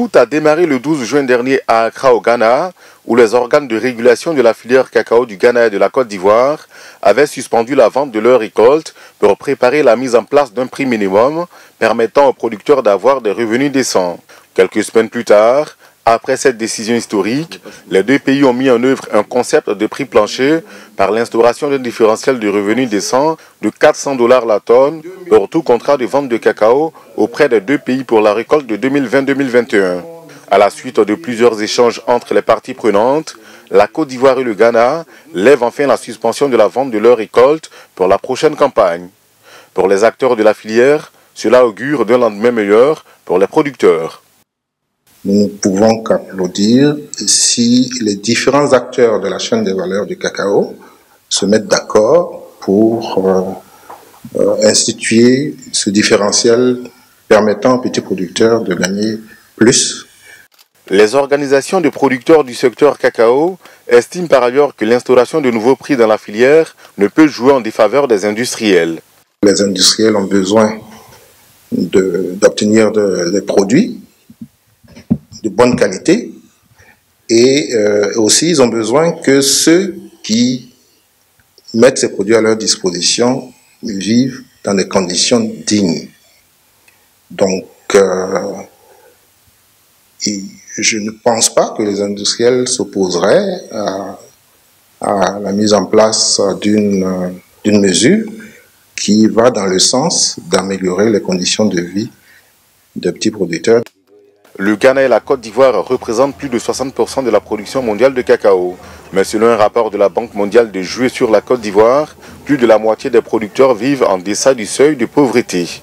Tout a démarré le 12 juin dernier à Accra au Ghana, où les organes de régulation de la filière cacao du Ghana et de la Côte d'Ivoire avaient suspendu la vente de leurs récoltes pour préparer la mise en place d'un prix minimum permettant aux producteurs d'avoir des revenus décents. Quelques semaines plus tard, après cette décision historique, les deux pays ont mis en œuvre un concept de prix plancher par l'instauration d'un différentiel de revenus décent de 400 $ la tonne pour tout contrat de vente de cacao auprès des deux pays pour la récolte de 2020-2021. À la suite de plusieurs échanges entre les parties prenantes, la Côte d'Ivoire et le Ghana lèvent enfin la suspension de la vente de leurs récoltes pour la prochaine campagne. Pour les acteurs de la filière, cela augure d'un lendemain meilleur pour les producteurs. Nous ne pouvons qu'applaudir si les différents acteurs de la chaîne de valeur du cacao se mettent d'accord pour instituer ce différentiel permettant aux petits producteurs de gagner plus. Les organisations de producteurs du secteur cacao estiment par ailleurs que l'instauration de nouveaux prix dans la filière ne peut jouer en défaveur des industriels. Les industriels ont besoin d'obtenir des produits de bonne qualité et aussi ils ont besoin que ceux qui mettent ces produits à leur disposition vivent dans des conditions dignes. Donc je ne pense pas que les industriels s'opposeraient à la mise en place d'une mesure qui va dans le sens d'améliorer les conditions de vie des petits producteurs. Le Ghana et la Côte d'Ivoire représentent plus de 60% de la production mondiale de cacao. Mais selon un rapport de la Banque mondiale de juillet sur la Côte d'Ivoire, plus de la moitié des producteurs vivent en deçà du seuil de pauvreté.